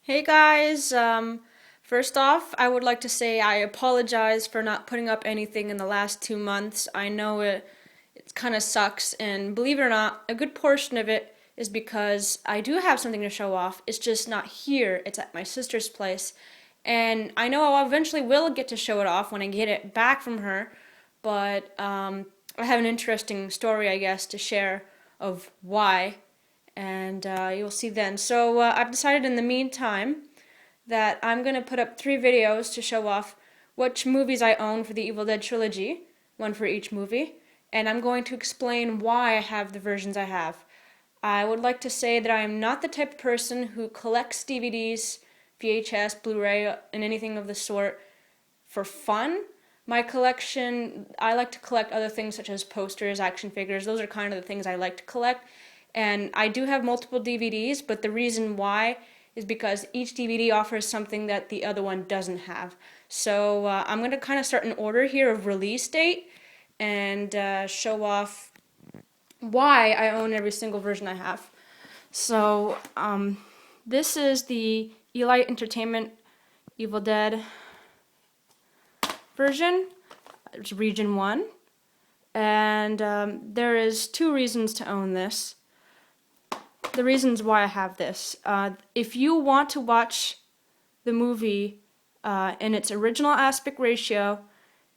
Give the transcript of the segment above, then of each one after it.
Hey guys, first off, I would like to say I apologize for not putting up anything in the last 2 months. I know it kind of sucks, and believe it or not, a good portion of it is because I do have something to show off. It's just not here, it's at my sister's place. And I know I eventually will get to show it off when I get it back from her, but I have an interesting story, I guess, to share of why and you'll see then. So I've decided in the meantime that I'm going to put up 3 videos to show off which movies I own for the Evil Dead trilogy, one for each movie, and I'm going to explain why I have the versions I have. I would like to say that I am not the type of person who collects DVDs, VHS, Blu-ray, and anything of the sort for fun. My collection, I like to collect other things such as posters, action figures. Those are kind of the things I like to collect. And I do have multiple DVDs, but the reason why is because each DVD offers something that the other one doesn't have. So I'm going to kind of start an order here of release date and show off why I own every single version I have. So this is the Eli Entertainment Evil Dead version. It's Region 1. And there is 2 reasons to own this. The reasons why I have this. If you want to watch the movie in its original aspect ratio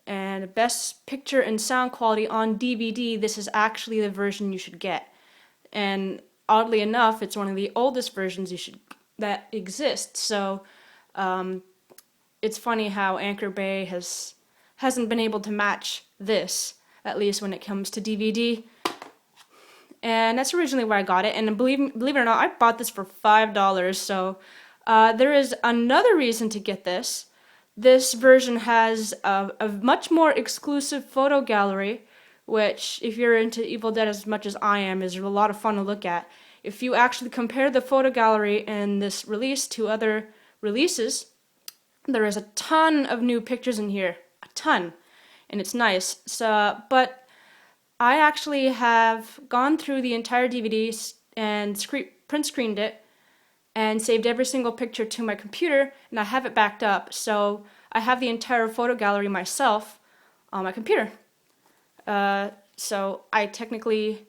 and best picture and sound quality on DVD, this is actually the version you should get. And oddly enough, it's one of the oldest versions that exists. So it's funny how Anchor Bay hasn't been able to match this, at least when it comes to DVD. And that's originally where I got it. And believe it or not, I bought this for $5. So there is another reason to get this. This version has a much more exclusive photo gallery, which, if you're into Evil Dead as much as I am, is a lot of fun to look at. If you actually compare the photo gallery in this release to other releases, there is a ton of new pictures in here. A ton. And it's nice. But I actually have gone through the entire DVD and print screened it and saved every single picture to my computer, and I have it backed up, so I have the entire photo gallery myself on my computer. So I technically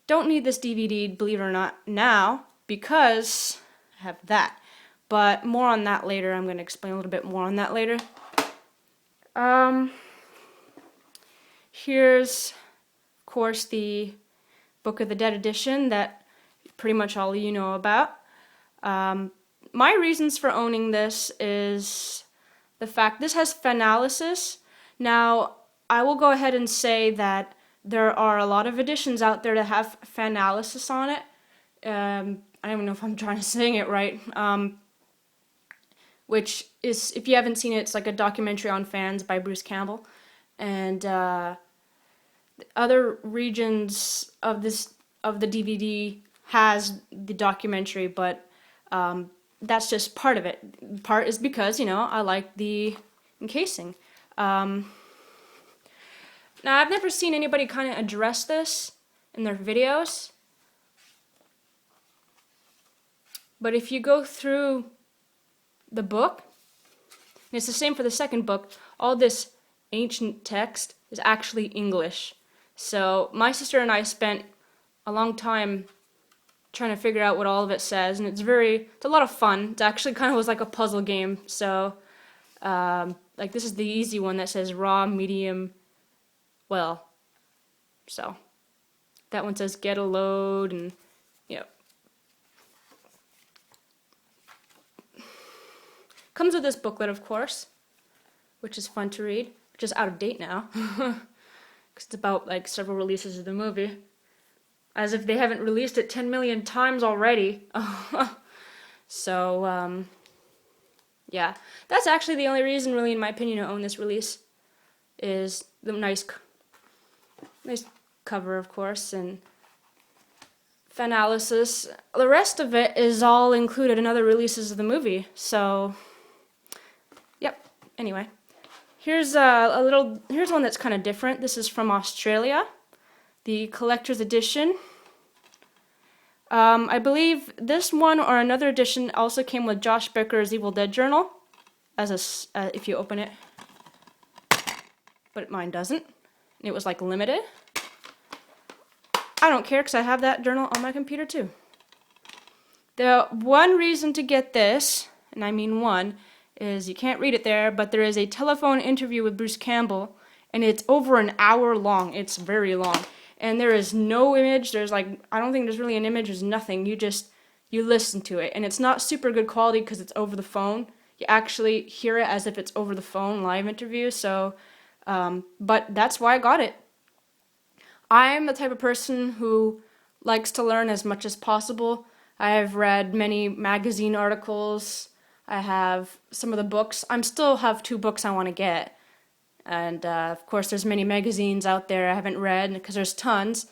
don't need this DVD, believe it or not, now, because I have that. But more on that later. I'm going to explain a little bit more on that later. Here's, of course, the Book of the Dead edition that pretty much all of you know about. My reasons for owning this is the fact this has Fanalysis. Now, I will go ahead and say that there are a lot of editions out there that have Fanalysis on it. I don't even know if I'm trying to say it right. Which is, if you haven't seen it, it's like a documentary on fans by Bruce Campbell. And other regions of the DVD has the documentary, but that's just part of it. Part is because, I like the encasing. Now, I've never seen anybody kind of address this in their videos, but if you go through the book, and it's the same for the second book, all this ancient text is actually English. So my sister and I spent a long time trying to figure out what all of it says, and it's a lot of fun. It actually kind of was like a puzzle game. So like this is the easy one that says raw, medium, well. So that one says get a load, and comes with this booklet, of course, which is fun to read, which is out of date now. It's about like several releases of the movie, as if they haven't released it 10 million times already. So yeah, that's actually the only reason, really, in my opinion, to own this release, is the nice cover, of course, and Fanalysis. The rest of it is all included in other releases of the movie. So yep. Anyway. Here's here's one that's kind of different. This is from Australia, the collector's edition. I believe this one or another edition also came with Josh Becker's Evil Dead journal, as if you open it, but mine doesn't. It was like limited. I don't care because I have that journal on my computer too. The one reason to get this, and I mean one, is you can't read it there, but there is a telephone interview with Bruce Campbell, and it's over an hour long. It's very long. And there is no image. There's like, I don't think there's really an image. There's nothing. You listen to it. And it's not super good quality because it's over the phone. You actually hear it as if it's over the phone, live interview. So, but that's why I got it. I'm the type of person who likes to learn as much as possible. I have read many magazine articles. I have some of the books. I still have 2 books I want to get. And of course there's many magazines out there I haven't read because there's tons.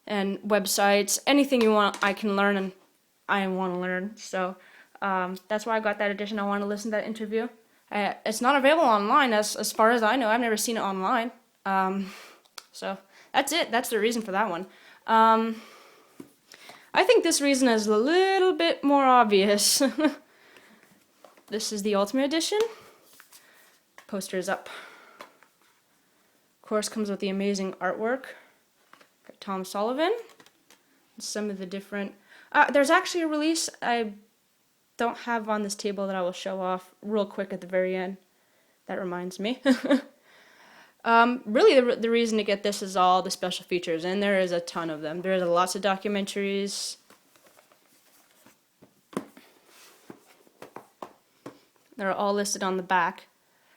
And websites, anything you want I can learn and I want to learn. So that's why I got that edition. I want to listen to that interview. It's not available online as far as I know. I've never seen it online. So that's it. That's the reason for that one. I think this reason is a little bit more obvious. This is the Ultimate Edition. Poster is up. Of course, comes with the amazing artwork by Tom Sullivan. Some of the different... there's actually a release I don't have on this table that I will show off real quick at the very end. That reminds me. Really, the reason to get this is all the special features, and there is a ton of them. There's lots of documentaries. They're all listed on the back.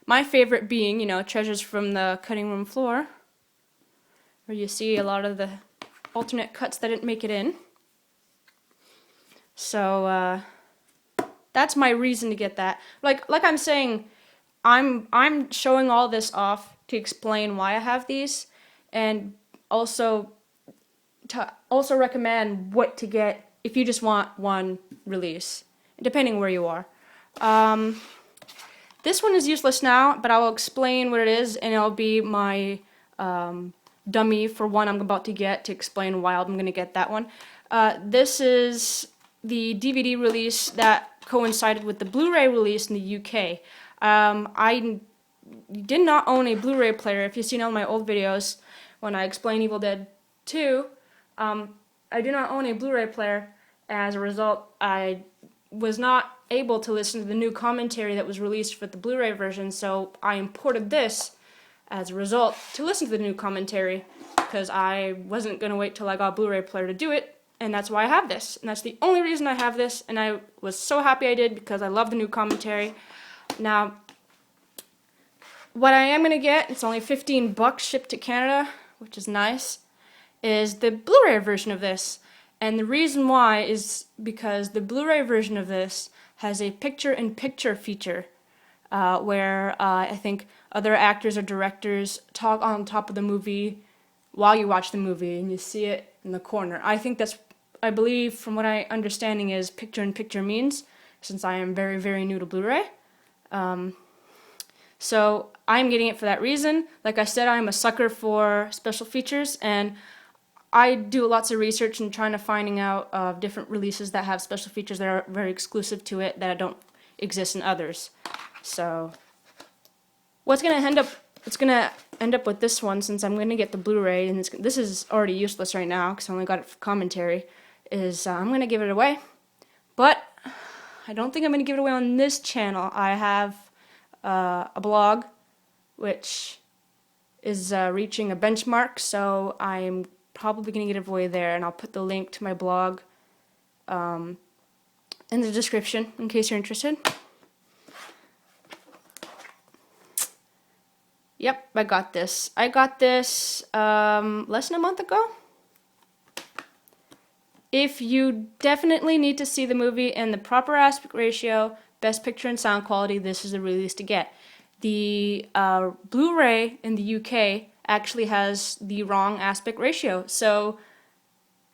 My favorite being, Treasures from the Cutting Room Floor, where you see a lot of the alternate cuts that didn't make it in. So, that's my reason to get that. Like I'm saying, I'm showing all this off to explain why I have these, and also to recommend what to get if you just want one release, depending where you are. This one is useless now, but I will explain what it is, and it'll be my dummy for one I'm about to get to explain why I'm going to get that one. This is the DVD release that coincided with the Blu-ray release in the UK. I did not own a Blu-ray player. If you've seen all my old videos when I explain Evil Dead 2, I do not own a Blu-ray player. As a result, I was not able to listen to the new commentary that was released for the Blu-ray version, so I imported this as a result to listen to the new commentary because I wasn't going to wait till I got a Blu-ray player to do it, and that's why I have this. And that's the only reason I have this, and I was so happy I did because I love the new commentary. Now, what I am going to get, it's only $15 shipped to Canada, which is nice, is the Blu-ray version of this. And the reason why is because the Blu-ray version of this has a picture-in-picture feature where I think other actors or directors talk on top of the movie while you watch the movie and you see it in the corner. I believe from what I understanding is picture-in-picture means, since I am very, very new to Blu-ray. So I'm getting it for that reason. Like I said, I'm a sucker for special features, and I do lots of research and trying to finding out different releases that have special features that are very exclusive to it that don't exist in others. So what's gonna end up? It's gonna end up with this one, since I'm gonna get the Blu-ray, and this is already useless right now because I only got it for commentary. I'm gonna give it away, but I don't think I'm gonna give it away on this channel. I have a blog which is reaching a benchmark, so I'm probably going to give it away there, and I'll put the link to my blog in the description in case you're interested. Yep, I got this. I got this less than a month ago. If you definitely need to see the movie in the proper aspect ratio, best picture and sound quality, this is the release to get. The Blu-ray in the UK actually has the wrong aspect ratio. So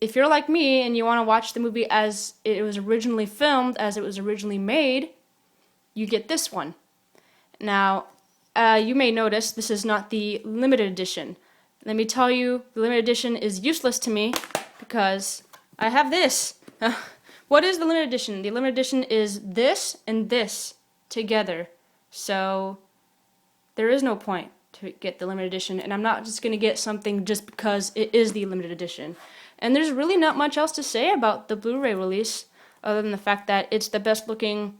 if you're like me and you want to watch the movie as it was originally filmed, as it was originally made, you get this one. Now, you may notice this is not the limited edition. Let me tell you, the limited edition is useless to me because I have this. What is the limited edition? The limited edition is this and this together. So there is no point to get the limited edition, and I'm not just going to get something just because it is the limited edition. And there's really not much else to say about the Blu-ray release, other than the fact that it's the best looking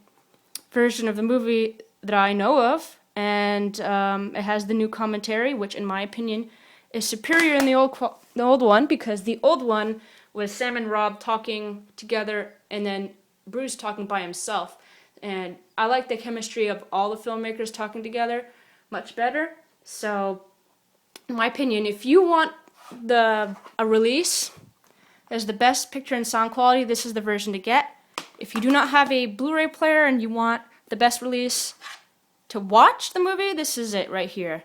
version of the movie that I know of, and it has the new commentary, which in my opinion is superior in the old one, because the old one was Sam and Rob talking together and then Bruce talking by himself. And I like the chemistry of all the filmmakers talking together much better. So, in my opinion, if you want a release as the best picture and sound quality, this is the version to get. If you do not have a Blu-ray player and you want the best release to watch the movie, this is it right here.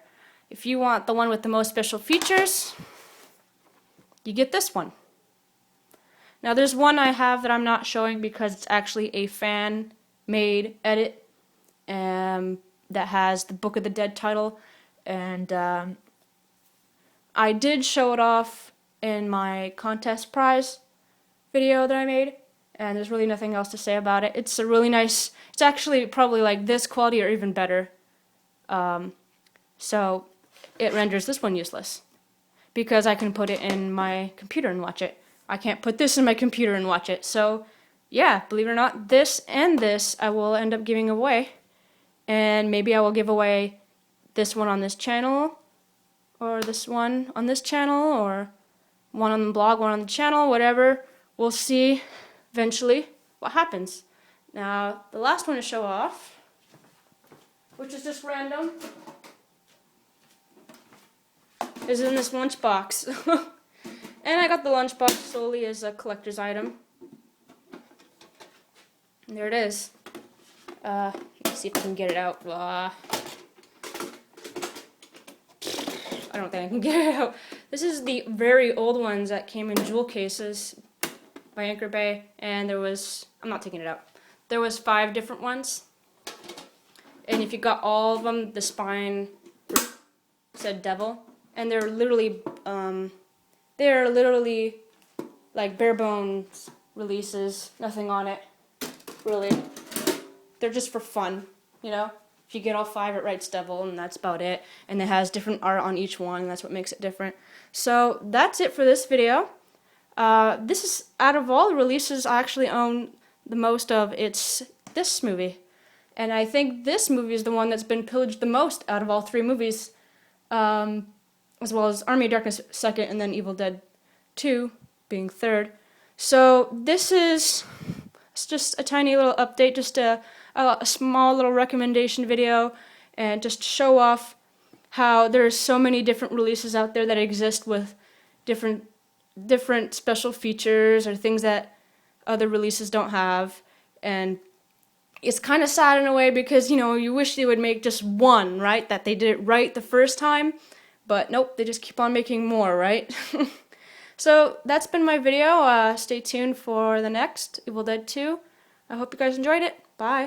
If you want the one with the most special features, you get this one. Now there's one I have that I'm not showing because it's actually a fan-made edit that has the Book of the Dead title, and I did show it off in my contest prize video that I made, and there's really nothing else to say about it. It's a really nice, it's actually probably like this quality or even better, so it renders this one useless because I can put it in my computer and watch it. I can't put this in my computer and watch it. So, yeah, believe it or not, this and this I will end up giving away. And maybe I will give away this one on this channel, or this one on this channel, or one on the blog, one on the channel, whatever. We'll see eventually what happens. Now, the last one to show off, which is just random, is in this lunchbox. And I got the lunchbox solely as a collector's item. And there it is. Let's see if I can get it out. I don't think I can get it out. This is the very old ones that came in jewel cases by Anchor Bay, and there was, I'm not taking it out. There was 5 different ones. And if you got all of them, the spine said devil. And they're literally like bare bones releases, nothing on it, really. They're just for fun, you know? If you get all 5, it writes devil, and that's about it. And it has different art on each one, and that's what makes it different. So that's it for this video. This is, out of all the releases I actually own the most of, it's this movie. And I think this movie is the one that's been pillaged the most out of all 3 movies. As well as Army of Darkness 2nd, and then Evil Dead 2 being 3rd. So this is just a tiny little update, just a small little recommendation video, and just to show off how there's so many different releases out there that exist with different special features or things that other releases don't have. And it's kind of sad in a way because, you know, you wish they would make just one, right? That they did it right the first time. But nope, they just keep on making more, right? So that's been my video. Stay tuned for the next Evil Dead 2. I hope you guys enjoyed it. Bye.